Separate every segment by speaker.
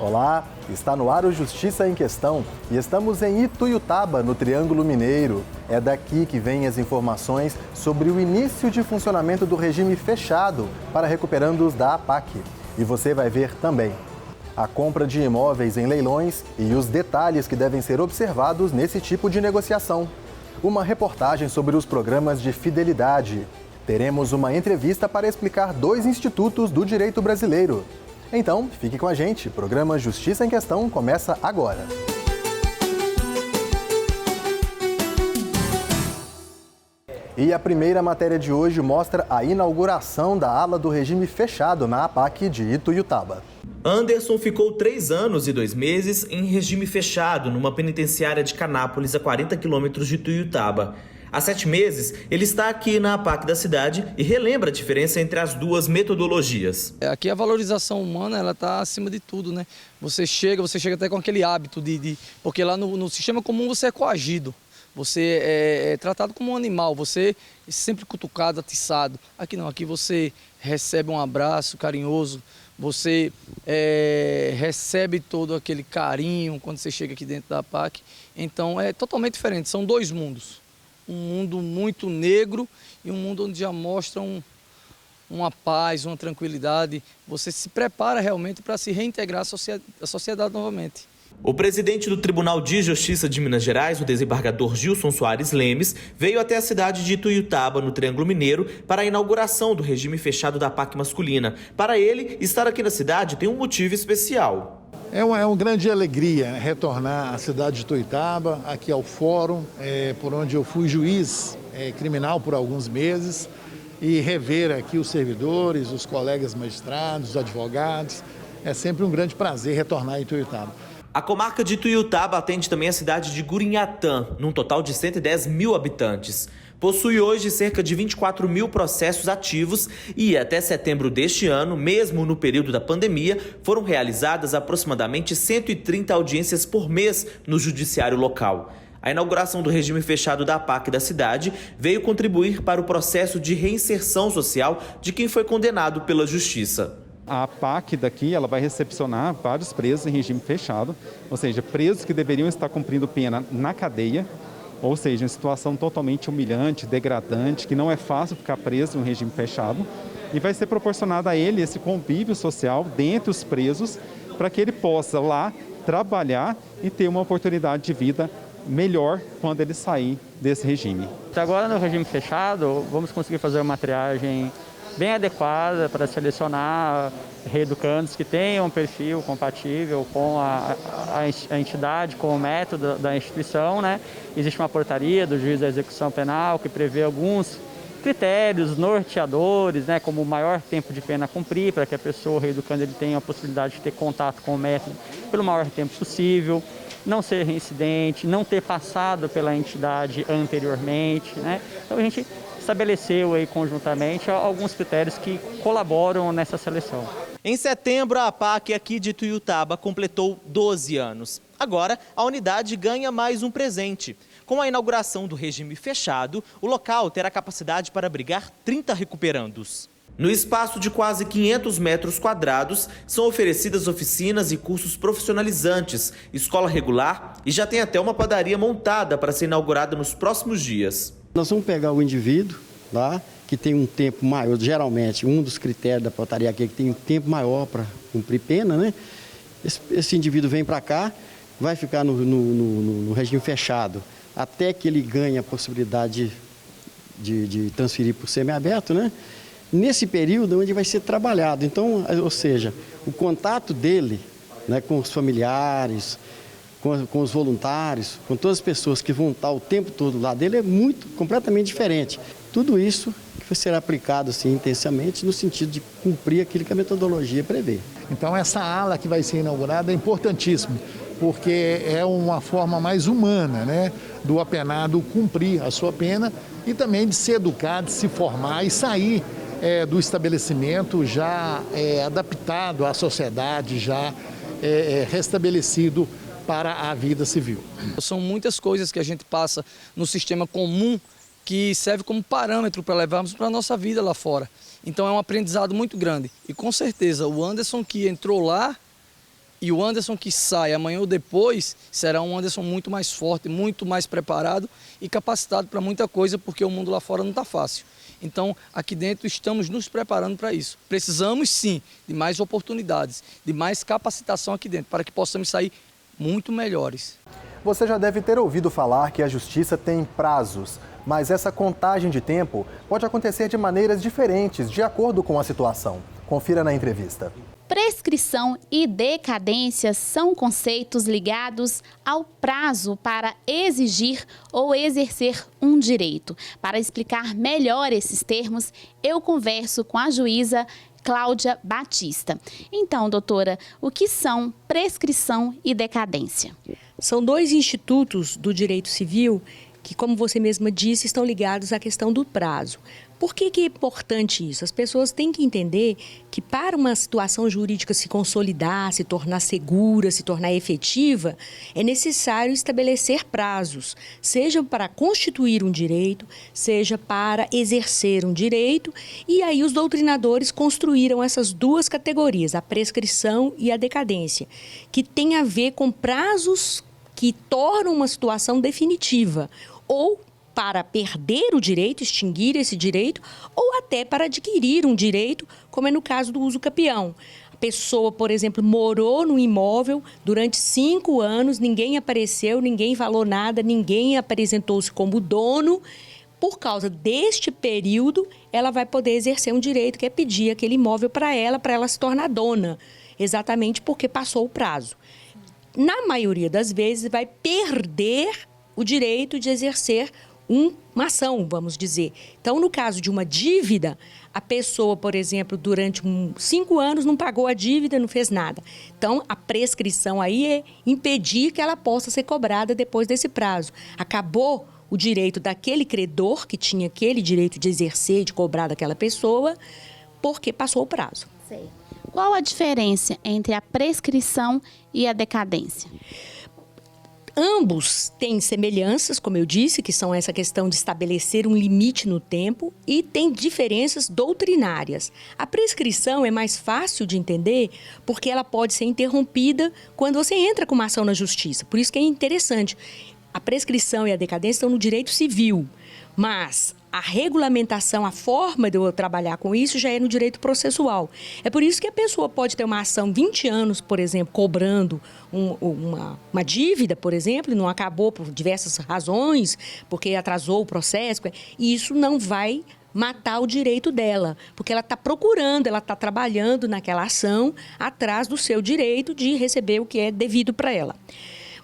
Speaker 1: Olá, está no ar o Justiça em Questão e estamos em Ituiutaba, no Triângulo Mineiro. É daqui que vêm as informações sobre o início de funcionamento do regime fechado para recuperandos da APAC. E você vai ver também a compra de imóveis em leilões e os detalhes que devem ser observados nesse tipo de negociação. Uma reportagem sobre os programas de fidelidade. Teremos uma entrevista para explicar 2 institutos do direito brasileiro. Então, fique com a gente. O programa Justiça em Questão começa agora. E a primeira matéria de hoje mostra a inauguração da ala do regime fechado na APAC de Ituiutaba.
Speaker 2: Anderson ficou 3 anos e 2 meses em regime fechado numa penitenciária de Canápolis, a 40 quilômetros de Ituiutaba. Há 7 meses, ele está aqui na APAC da cidade e relembra a diferença entre as 2 metodologias.
Speaker 3: Aqui a valorização humana ela está acima de tudo, né? Você chega até com aquele hábito porque lá no sistema comum você é coagido, você é tratado como um animal, você é sempre cutucado, atiçado. Aqui não, aqui você recebe um abraço carinhoso, você recebe todo aquele carinho quando você chega aqui dentro da APAC. Então é totalmente diferente, são 2 mundos. Um mundo muito negro e um mundo onde já mostra uma paz, uma tranquilidade. Você se prepara realmente para se reintegrar à sociedade novamente.
Speaker 2: O presidente do Tribunal de Justiça de Minas Gerais, o desembargador Gilson Soares Lemes, veio até a cidade de Ituiutaba, no Triângulo Mineiro, para a inauguração do regime fechado da APAC masculina. Para ele, estar aqui na cidade tem um motivo especial.
Speaker 4: É uma grande alegria retornar à cidade de Ituiutaba, aqui ao fórum, por onde eu fui juiz criminal por alguns meses, e rever aqui os servidores, os colegas magistrados, os advogados. É sempre um grande prazer retornar a Ituiutaba.
Speaker 2: A comarca de Ituiutaba atende também a cidade de Gurinhatã, num total de 110 mil habitantes. Possui hoje cerca de 24 mil processos ativos e até setembro deste ano, mesmo no período da pandemia, foram realizadas aproximadamente 130 audiências por mês no judiciário local. A inauguração do regime fechado da APAC da cidade veio contribuir para o processo de reinserção social de quem foi condenado pela justiça.
Speaker 5: A APAC daqui ela vai recepcionar vários presos em regime fechado, ou seja, presos que deveriam estar cumprindo pena na cadeia, ou seja, em situação totalmente humilhante, degradante, que não é fácil ficar preso em um regime fechado, e vai ser proporcionado a ele esse convívio social dentre os presos, para que ele possa lá trabalhar e ter uma oportunidade de vida melhor quando ele sair desse regime.
Speaker 6: Agora no regime fechado, vamos conseguir fazer uma triagem bem adequada para selecionar reeducandos que tenham um perfil compatível com a entidade, com o método da instituição, né? Existe uma portaria do juiz da execução penal que prevê alguns critérios norteadores, né? Como o maior tempo de pena a cumprir, para que a pessoa, o reeducando, ele tenha a possibilidade de ter contato com o método pelo maior tempo possível, não ser reincidente, não ter passado pela entidade anteriormente, né? Então a gente estabeleceu aí conjuntamente alguns critérios que colaboram nessa seleção.
Speaker 2: Em setembro, a APAC aqui de Ituiutaba completou 12 anos. Agora, a unidade ganha mais um presente. Com a inauguração do regime fechado, o local terá capacidade para abrigar 30 recuperandos. No espaço de quase 500 metros quadrados, são oferecidas oficinas e cursos profissionalizantes, escola regular e já tem até uma padaria montada para ser inaugurada nos próximos dias.
Speaker 7: Nós vamos pegar o indivíduo lá, que tem um tempo maior, geralmente um dos critérios da portaria aqui é que tem um tempo maior para cumprir pena, né? Esse indivíduo vem para cá, vai ficar no regime fechado, até que ele ganhe a possibilidade de transferir para o semiaberto, né? Nesse período onde vai ser trabalhado, então, ou seja, o contato dele, né, com os familiares, com os voluntários, com todas as pessoas que vão estar o tempo todo lá dele, é completamente diferente. Tudo isso que será aplicado assim, intensamente no sentido de cumprir aquilo que a metodologia prevê.
Speaker 4: Então essa ala que vai ser inaugurada é importantíssima, porque é uma forma mais humana, né, do apenado cumprir a sua pena e também de se educar, de se formar e sair do estabelecimento já adaptado à sociedade, já restabelecido para a vida civil.
Speaker 3: São muitas coisas que a gente passa no sistema comum que serve como parâmetro para levarmos para a nossa vida lá fora. Então é um aprendizado muito grande. E com certeza o Anderson que entrou lá E o Anderson que sai amanhã ou depois será um Anderson muito mais forte, muito mais preparado e capacitado para muita coisa, porque o mundo lá fora não está fácil. Então, aqui dentro estamos nos preparando para isso. Precisamos sim de mais oportunidades, de mais capacitação aqui dentro, para que possamos sair muito melhores.
Speaker 1: Você já deve ter ouvido falar que a justiça tem prazos, mas essa contagem de tempo pode acontecer de maneiras diferentes, de acordo com a situação. Confira na entrevista.
Speaker 8: Prescrição e decadência são conceitos ligados ao prazo para exigir ou exercer um direito. Para explicar melhor esses termos, eu converso com a juíza Cláudia Batista. Então, doutora, o que são prescrição e decadência?
Speaker 9: São dois institutos do direito civil que, como você mesma disse, estão ligados à questão do prazo. Por que é importante isso? As pessoas têm que entender que para uma situação jurídica se consolidar, se tornar segura, se tornar efetiva, é necessário estabelecer prazos, seja para constituir um direito, seja para exercer um direito. E aí os doutrinadores construíram essas duas categorias, a prescrição e a decadência, que tem a ver com prazos que tornam uma situação definitiva, ou para perder o direito, extinguir esse direito, ou até para adquirir um direito, como é no caso do uso capião. A pessoa, por exemplo, morou no imóvel durante 5 anos, ninguém apareceu, ninguém falou nada, ninguém apresentou-se como dono. Por causa deste período, ela vai poder exercer um direito, que é pedir aquele imóvel para ela se tornar dona, exatamente porque passou o prazo. Na maioria das vezes, vai perder o direito de exercer uma ação, vamos dizer. Então, no caso de uma dívida, a pessoa, por exemplo, durante 5 anos não pagou a dívida, não fez nada. Então, a prescrição aí é impedir que ela possa ser cobrada depois desse prazo. Acabou o direito daquele credor, que tinha aquele direito de exercer, de cobrar daquela pessoa, porque passou o prazo.
Speaker 8: Sei. Qual a diferença entre a prescrição e a decadência?
Speaker 9: Ambos têm semelhanças, como eu disse, que são essa questão de estabelecer um limite no tempo, e tem diferenças doutrinárias. A prescrição é mais fácil de entender porque ela pode ser interrompida quando você entra com uma ação na justiça. Por isso que é interessante. A prescrição e a decadência estão no direito civil, mas a regulamentação, a forma de eu trabalhar com isso já é no direito processual. É por isso que a pessoa pode ter uma ação 20 anos, por exemplo, cobrando uma dívida, por exemplo, e não acabou por diversas razões, porque atrasou o processo, e isso não vai matar o direito dela, porque ela está procurando, ela está trabalhando naquela ação atrás do seu direito de receber o que é devido para ela.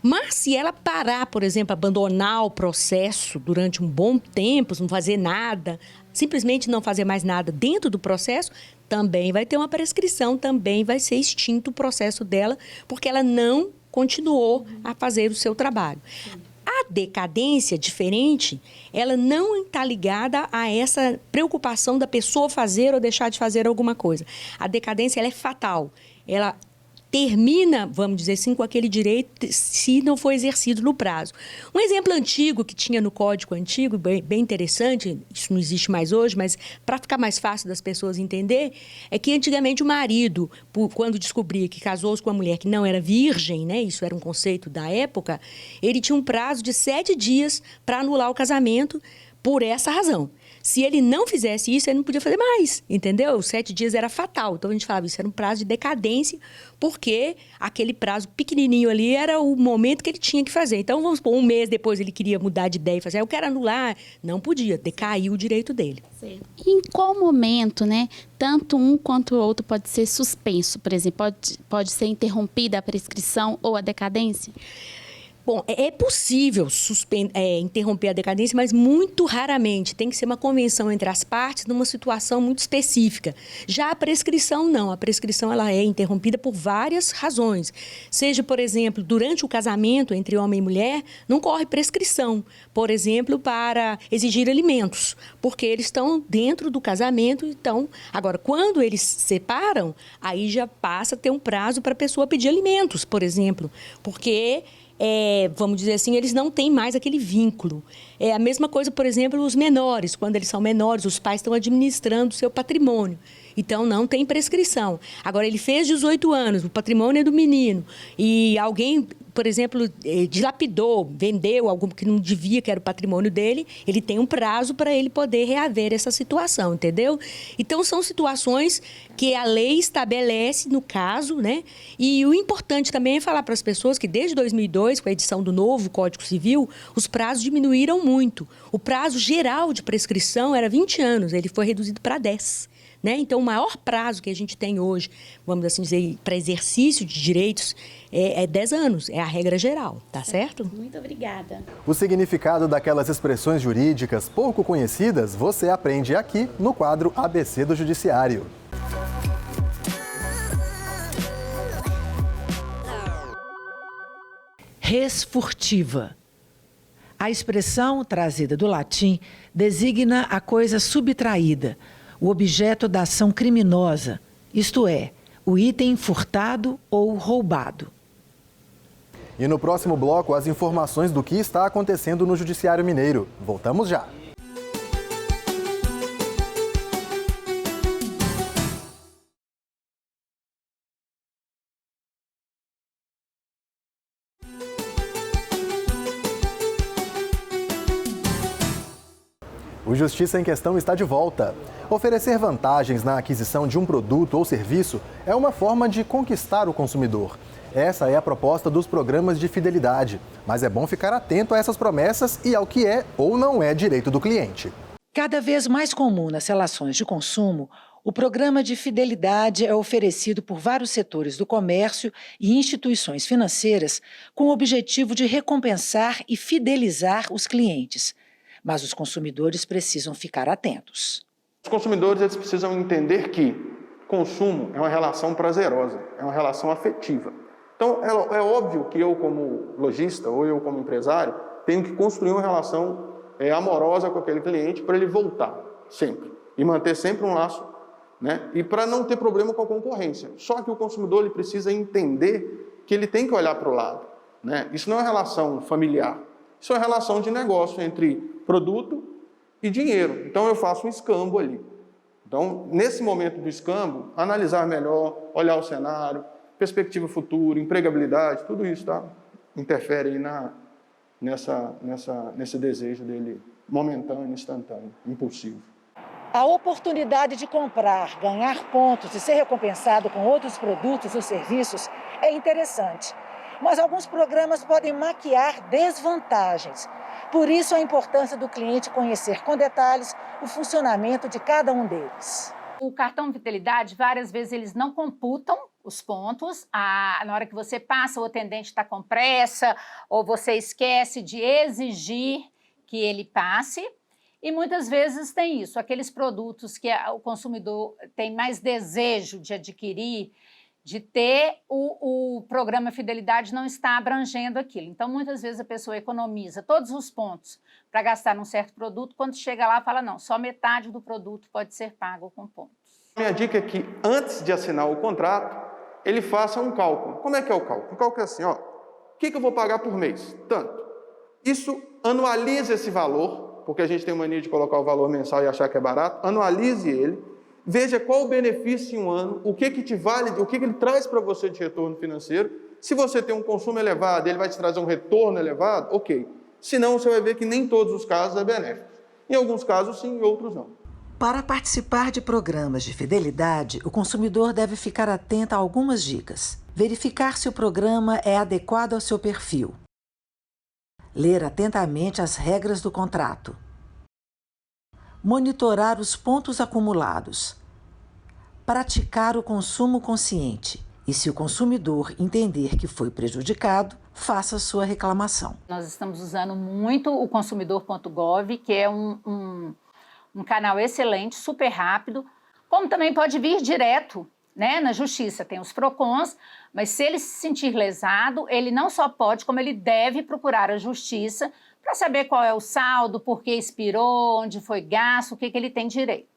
Speaker 9: Mas se ela parar, por exemplo, abandonar o processo durante um bom tempo, não fazer nada, simplesmente não fazer mais nada dentro do processo, também vai ter uma prescrição, também vai ser extinto o processo dela, porque ela não continuou a fazer o seu trabalho. A decadência, diferente, ela não está ligada a essa preocupação da pessoa fazer ou deixar de fazer alguma coisa. A decadência, ela é fatal. Ela termina, vamos dizer assim, com aquele direito se não for exercido no prazo. Um exemplo antigo que tinha no Código Antigo, bem interessante, isso não existe mais hoje, mas para ficar mais fácil das pessoas entender, é que antigamente o marido, quando descobria que casou-se com uma mulher que não era virgem, né, isso era um conceito da época, ele tinha um prazo de 7 dias para anular o casamento por essa razão. Se ele não fizesse isso, ele não podia fazer mais, entendeu? Os 7 dias era fatal. Então, a gente falava, isso era um prazo de decadência, porque aquele prazo pequenininho ali era o momento que ele tinha que fazer. Então, vamos supor, 1 mês depois ele queria mudar de ideia e fazer, eu quero anular. Não podia, decaiu o direito dele.
Speaker 8: Sim. Em qual momento, né, tanto um quanto o outro pode ser suspenso? Por exemplo, pode ser interrompida a prescrição ou a decadência?
Speaker 9: Bom, é possível interromper a decadência, mas muito raramente. Tem que ser uma convenção entre as partes numa situação muito específica. Já a prescrição, não. A prescrição ela é interrompida por várias razões. Seja, por exemplo, durante o casamento entre homem e mulher, não corre prescrição. Por exemplo, para exigir alimentos, porque eles estão dentro do casamento. Então, agora, quando eles se separam, aí já passa a ter um prazo para a pessoa pedir alimentos, por exemplo, porque vamos dizer assim, eles não têm mais aquele vínculo. É a mesma coisa, por exemplo, os menores. Quando eles são menores, os pais estão administrando o seu patrimônio. Então, não tem prescrição. Agora, ele fez 18 anos, o patrimônio é do menino, e alguém, por exemplo, dilapidou, vendeu algo que não devia, que era o patrimônio dele, ele tem um prazo para ele poder reaver essa situação, entendeu? Então, são situações que a lei estabelece no caso, né? E o importante também é falar para as pessoas que desde 2002, com a edição do novo Código Civil, os prazos diminuíram muito. O prazo geral de prescrição era 20 anos, ele foi reduzido para 10. Né? Então, o maior prazo que a gente tem hoje, vamos assim dizer, para exercício de direitos é 10 anos, é a regra geral, tá certo?
Speaker 8: Muito obrigada.
Speaker 1: O significado daquelas expressões jurídicas pouco conhecidas, você aprende aqui no quadro ABC do Judiciário.
Speaker 10: Res furtiva. A expressão, trazida do latim, designa a coisa subtraída, o objeto da ação criminosa, isto é, o item furtado ou roubado.
Speaker 1: E no próximo bloco, as informações do que está acontecendo no Judiciário Mineiro. Voltamos já. O Justiça em Questão está de volta. Oferecer vantagens na aquisição de um produto ou serviço é uma forma de conquistar o consumidor. Essa é a proposta dos programas de fidelidade. Mas é bom ficar atento a essas promessas e ao que é ou não é direito do cliente.
Speaker 10: Cada vez mais comum nas relações de consumo, o programa de fidelidade é oferecido por vários setores do comércio e instituições financeiras com o objetivo de recompensar e fidelizar os clientes. Mas os consumidores precisam ficar atentos.
Speaker 11: Os consumidores eles precisam entender que consumo é uma relação prazerosa, é uma relação afetiva. Então, é óbvio que eu, como lojista ou eu, como empresário, tenho que construir uma relação amorosa com aquele cliente para ele voltar sempre e manter sempre um laço, né? E para não ter problema com a concorrência. Só que o consumidor ele precisa entender que ele tem que olhar para o lado, né? Isso não é uma relação familiar, isso é uma relação de negócio entre produto e dinheiro. Então, eu faço um escambo ali. Então, nesse momento do escambo, analisar melhor, olhar o cenário, perspectiva futura, empregabilidade, tudo isso interfere aí nesse desejo dele momentâneo, instantâneo, impulsivo.
Speaker 12: A oportunidade de comprar, ganhar pontos e ser recompensado com outros produtos ou serviços é interessante. Mas alguns programas podem maquiar desvantagens. Por isso, a importância do cliente conhecer com detalhes o funcionamento de cada um deles.
Speaker 13: O cartão Fidelidade, várias vezes, eles não computam os pontos. Na hora que você passa, o atendente está com pressa, ou você esquece de exigir que ele passe. E muitas vezes tem isso, aqueles produtos que o consumidor tem mais desejo de adquirir, de ter, o programa Fidelidade não está abrangendo aquilo. Então, muitas vezes a pessoa economiza todos os pontos para gastar num certo produto, quando chega lá fala, não, só metade do produto pode ser pago com pontos.
Speaker 11: Minha dica é que, antes de assinar o contrato, ele faça um cálculo. Como é que é o cálculo? O cálculo é assim, o que eu vou pagar por mês? Tanto. Isso anualiza esse valor, porque a gente tem mania de colocar o valor mensal e achar que é barato, anualize ele, veja qual o benefício em um ano, o que te vale, o que ele traz para você de retorno financeiro. Se você tem um consumo elevado, ele vai te trazer um retorno elevado, ok. Senão, você vai ver que nem todos os casos é benéfico. Em alguns casos, sim, em outros não.
Speaker 10: Para participar de programas de fidelidade, o consumidor deve ficar atento a algumas dicas. Verificar se o programa é adequado ao seu perfil. Ler atentamente as regras do contrato. Monitorar os pontos acumulados. Praticar o consumo consciente. E se o consumidor entender que foi prejudicado, faça sua reclamação.
Speaker 13: Nós estamos usando muito o consumidor.gov, que é um canal excelente, super rápido, como também pode vir direto, né, na Justiça. Tem os PROCONs, mas se ele se sentir lesado, ele não só pode, como ele deve procurar a Justiça para saber qual é o saldo, por que expirou, onde foi gasto, o que ele tem direito.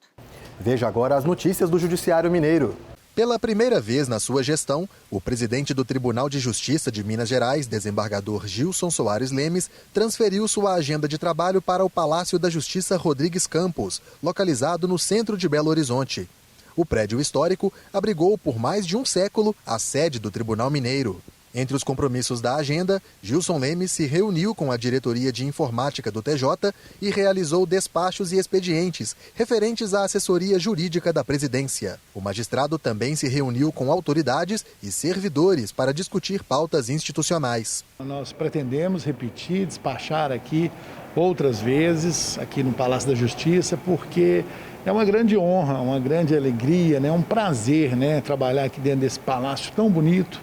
Speaker 1: Veja agora as notícias do Judiciário Mineiro. Pela primeira vez na sua gestão, o presidente do Tribunal de Justiça de Minas Gerais, desembargador Gilson Soares Lemes, transferiu sua agenda de trabalho para o Palácio da Justiça Rodrigues Campos, localizado no centro de Belo Horizonte. O prédio histórico abrigou por mais de um século a sede do Tribunal Mineiro. Entre os compromissos da agenda, Gilson Lemes se reuniu com a diretoria de informática do TJ e realizou despachos e expedientes referentes à assessoria jurídica da presidência. O magistrado também se reuniu com autoridades e servidores para discutir pautas institucionais.
Speaker 4: Nós pretendemos repetir, despachar aqui outras vezes, aqui no Palácio da Justiça, porque é uma grande honra, uma grande alegria, um prazer, trabalhar aqui dentro desse palácio tão bonito,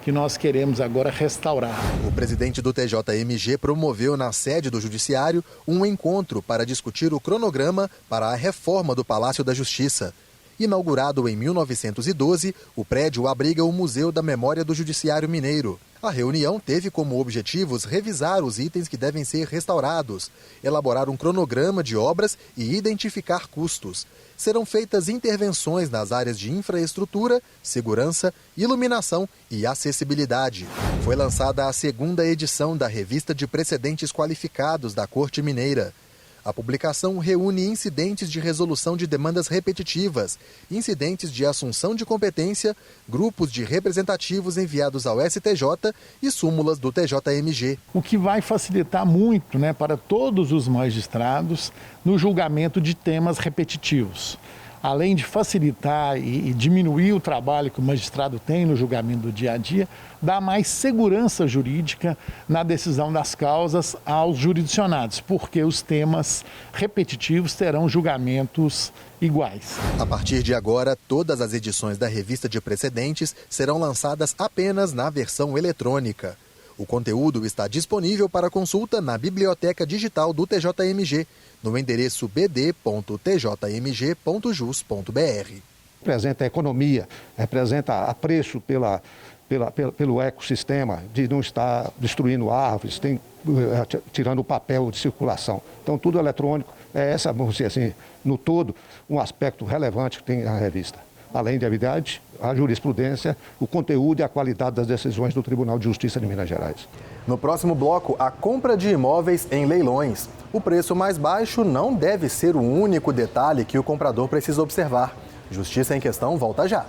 Speaker 4: que nós queremos agora restaurar.
Speaker 1: O presidente do TJMG promoveu na sede do Judiciário um encontro para discutir o cronograma para a reforma do Palácio da Justiça. Inaugurado em 1912, o prédio abriga o Museu da Memória do Judiciário Mineiro. A reunião teve como objetivos revisar os itens que devem ser restaurados, elaborar um cronograma de obras e identificar custos. Serão feitas intervenções nas áreas de infraestrutura, segurança, iluminação e acessibilidade. Foi lançada a 2ª edição da Revista de Precedentes Qualificados da Corte Mineira. A publicação reúne incidentes de resolução de demandas repetitivas, incidentes de assunção de competência, grupos de representativos enviados ao STJ e súmulas do TJMG.
Speaker 4: O que vai facilitar muito, para todos os magistrados no julgamento de temas repetitivos. Além de facilitar e diminuir o trabalho que o magistrado tem no julgamento do dia a dia, dá mais segurança jurídica na decisão das causas aos jurisdicionados, porque os temas repetitivos terão julgamentos iguais.
Speaker 1: A partir de agora, todas as edições da Revista de Precedentes serão lançadas apenas na versão eletrônica. O conteúdo está disponível para consulta na Biblioteca Digital do TJMG, no endereço bd.tjmg.jus.br.
Speaker 14: Representa a economia, representa apreço pelo ecossistema, de não estar destruindo árvores, tirando o papel de circulação. Então, tudo eletrônico, essa, vamos dizer assim, no todo, um aspecto relevante que tem a revista. Além de habilidade, a jurisprudência, o conteúdo e a qualidade das decisões do Tribunal de Justiça de Minas Gerais.
Speaker 1: No próximo bloco, a compra de imóveis em leilões. O preço mais baixo não deve ser o único detalhe que o comprador precisa observar. Justiça em Questão volta já.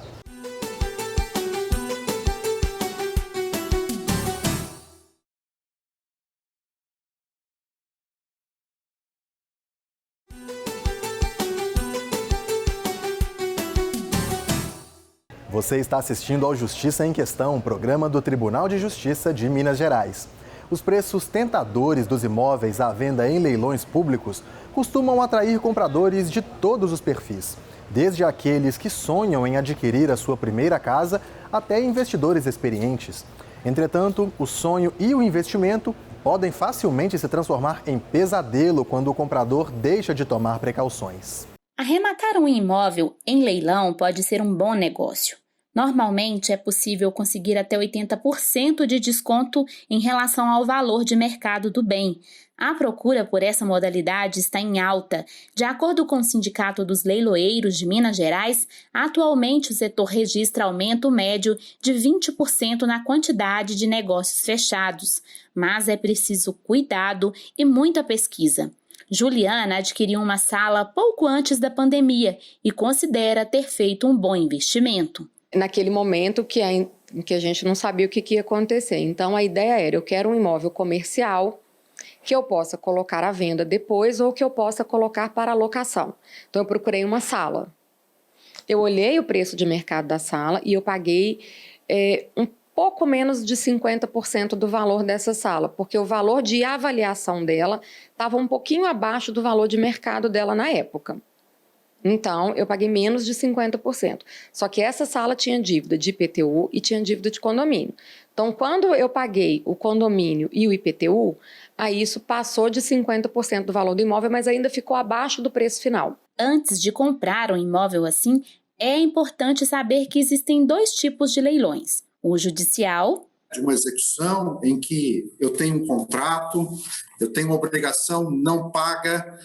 Speaker 1: Você está assistindo ao Justiça em Questão, um programa do Tribunal de Justiça de Minas Gerais. Os preços tentadores dos imóveis à venda em leilões públicos costumam atrair compradores de todos os perfis, desde aqueles que sonham em adquirir a sua primeira casa até investidores experientes. Entretanto, o sonho e o investimento podem facilmente se transformar em pesadelo quando o comprador deixa de tomar precauções.
Speaker 8: Arrematar um imóvel em leilão pode ser um bom negócio. Normalmente é possível conseguir até 80% de desconto em relação ao valor de mercado do bem. A procura por essa modalidade está em alta. De acordo com o Sindicato dos Leiloeiros de Minas Gerais, atualmente o setor registra aumento médio de 20% na quantidade de negócios fechados. Mas é preciso cuidado e muita pesquisa. Juliana adquiriu uma sala pouco antes da pandemia e considera ter feito um bom investimento.
Speaker 15: Naquele momento que a gente não sabia o que ia acontecer. Então, a ideia era, eu quero um imóvel comercial que eu possa colocar à venda depois ou que eu possa colocar para locação. Então, eu procurei uma sala. Eu olhei o preço de mercado da sala e eu paguei um pouco menos de 50% do valor dessa sala, porque o valor de avaliação dela estava um pouquinho abaixo do valor de mercado dela na época. Então, eu paguei menos de 50%. Só que essa sala tinha dívida de IPTU e tinha dívida de condomínio. Então, quando eu paguei o condomínio e o IPTU, aí isso passou de 50% do valor do imóvel, mas ainda ficou abaixo do preço final.
Speaker 8: Antes de comprar um imóvel assim, é importante saber que existem dois tipos de leilões. O judicial,
Speaker 16: de uma execução em que eu tenho um contrato, eu tenho uma obrigação não paga,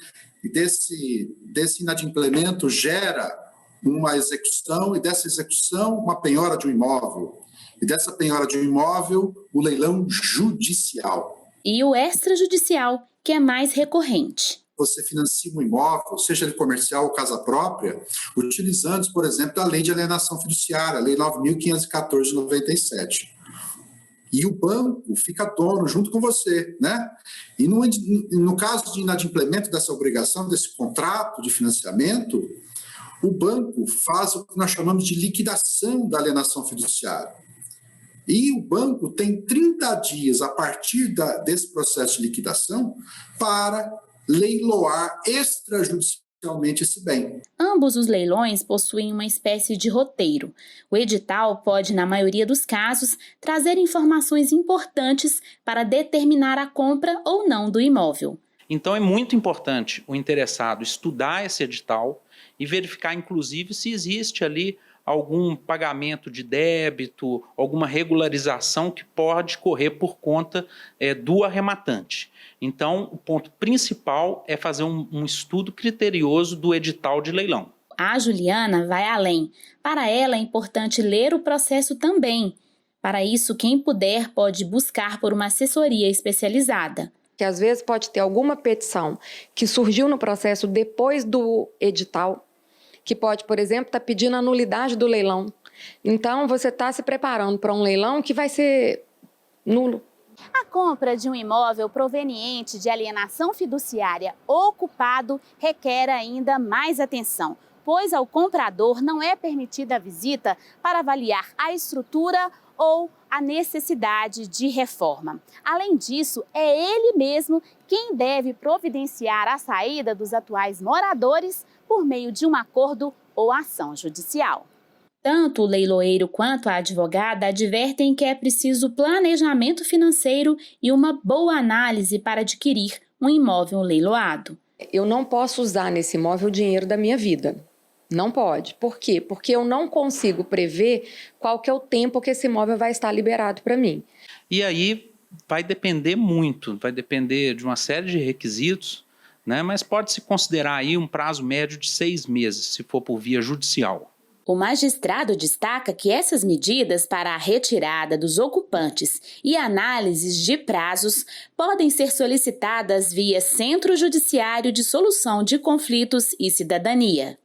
Speaker 16: e desse inadimplemento gera uma execução, e dessa execução uma penhora de um imóvel, e dessa penhora de um imóvel o leilão judicial.
Speaker 8: E o extrajudicial, que é mais recorrente.
Speaker 16: você financia um imóvel, seja ele comercial ou casa própria, utilizando, por exemplo, a Lei de Alienação Fiduciária, a Lei 9.514 de 97. E o banco fica dono junto com você, né? E no caso de inadimplemento dessa obrigação, desse contrato de financiamento, o banco faz o que nós chamamos de liquidação da alienação fiduciária. E o banco tem 30 dias a partir desse processo de liquidação para leiloar extrajudicialmente esse bem.
Speaker 8: Ambos os leilões possuem uma espécie de roteiro. O edital pode, na maioria dos casos, trazer informações importantes para determinar a compra ou não do imóvel.
Speaker 17: Então é muito importante o interessado estudar esse edital e verificar, inclusive, se existe ali algum pagamento de débito, alguma regularização que pode correr por conta do arrematante. Então, o ponto principal é fazer um estudo criterioso do edital de leilão.
Speaker 8: A Juliana vai além. Para ela é importante ler o processo também. Para isso, quem puder pode buscar por uma assessoria especializada.
Speaker 15: Que às vezes pode ter alguma petição que surgiu no processo depois do edital, que pode, por exemplo, estar pedindo a nulidade do leilão. Então, você está se preparando para um leilão que vai ser nulo.
Speaker 8: A compra de um imóvel proveniente de alienação fiduciária ocupado requer ainda mais atenção, pois ao comprador não é permitida a visita para avaliar a estrutura ou a necessidade de reforma. Além disso, é ele mesmo quem deve providenciar a saída dos atuais moradores por meio de um acordo ou ação judicial. Tanto o leiloeiro quanto a advogada advertem que é preciso planejamento financeiro e uma boa análise para adquirir um imóvel leiloado.
Speaker 15: Eu não posso usar nesse imóvel o dinheiro da minha vida. Não pode. Por quê? Porque eu não consigo prever qual que é o tempo que esse imóvel vai estar liberado para mim.
Speaker 17: E aí vai depender muito, vai depender de uma série de requisitos, né? Mas pode-se considerar aí um prazo médio de 6 meses, se for por via judicial.
Speaker 8: O magistrado destaca que essas medidas para a retirada dos ocupantes e análises de prazos podem ser solicitadas via Centro Judiciário de Solução de Conflitos e Cidadania.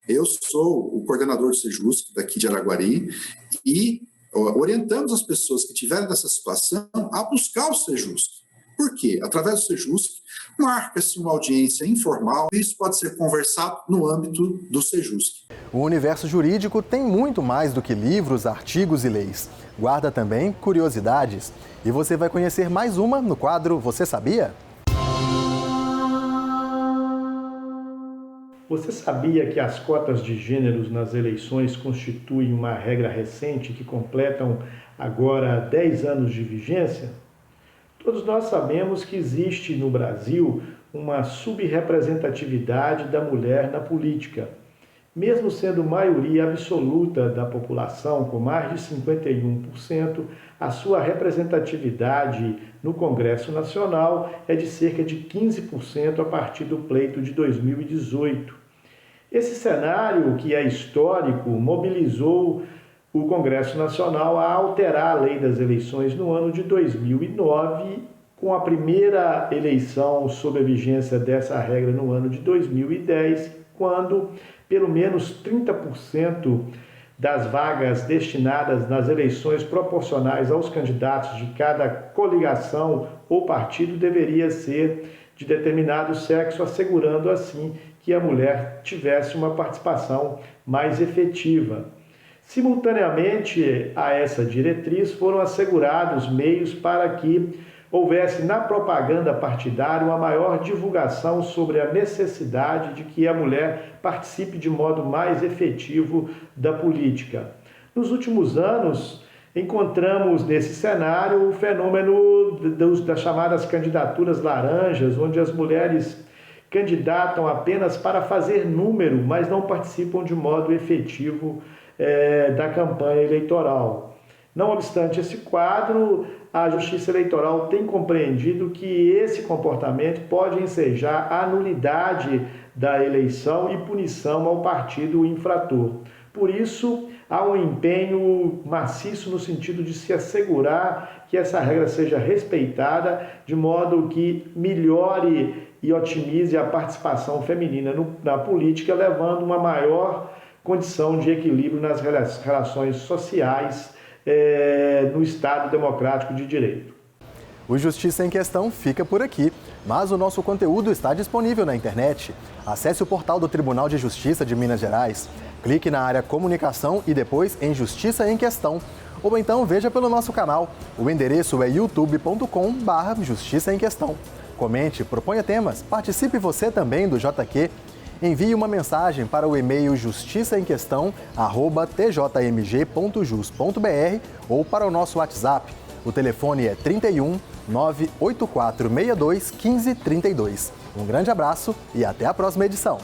Speaker 16: Eu sou o coordenador do Sejusc daqui de Araguari e orientamos as pessoas que tiverem nessa situação a buscar o Sejusc. Por quê? Através do Sejusc, marca-se uma audiência informal e isso pode ser conversado no âmbito do Sejusc.
Speaker 1: O universo jurídico tem muito mais do que livros, artigos e leis. Guarda também curiosidades. E você vai conhecer mais uma no quadro Você Sabia?
Speaker 18: Você sabia que as cotas de gêneros nas eleições constituem uma regra recente que completam agora 10 anos de vigência? Todos nós sabemos que existe no Brasil uma subrepresentatividade da mulher na política. Mesmo sendo maioria absoluta da população, com mais de 51%, a sua representatividade no Congresso Nacional é de cerca de 15% a partir do pleito de 2018. Esse cenário, que é histórico, mobilizou o Congresso Nacional a alterar a lei das eleições no ano de 2009, com a primeira eleição sob a vigência dessa regra no ano de 2010, quando pelo menos 30% das vagas destinadas nas eleições proporcionais aos candidatos de cada coligação ou partido deveria ser de determinado sexo, assegurando assim que a mulher tivesse uma participação mais efetiva. Simultaneamente a essa diretriz foram assegurados meios para que houvesse na propaganda partidária uma maior divulgação sobre a necessidade de que a mulher participe de modo mais efetivo da política. Nos últimos anos, encontramos nesse cenário o fenômeno das chamadas candidaturas laranjas, onde as mulheres candidatam apenas para fazer número, mas não participam de modo efetivo da campanha eleitoral. Não obstante esse quadro, a Justiça Eleitoral tem compreendido que esse comportamento pode ensejar a nulidade da eleição e punição ao partido infrator. Por isso, há um empenho maciço no sentido de se assegurar que essa regra seja respeitada, de modo que melhore e otimize a participação feminina na política, levando uma maior condição de equilíbrio nas relações sociais no Estado Democrático de Direito.
Speaker 1: O Justiça em Questão fica por aqui, mas o nosso conteúdo está disponível na internet. Acesse o portal do Tribunal de Justiça de Minas Gerais, clique na área Comunicação e depois em Justiça em Questão. Ou então veja pelo nosso canal. O endereço é youtube.com/Justiça em Questão. Comente, proponha temas, participe você também do JQ. Envie uma mensagem para o e-mail justiçaemquestão@tjmg.jus.br ou para o nosso WhatsApp. O telefone é 31 98462 1532. Um grande abraço e até a próxima edição.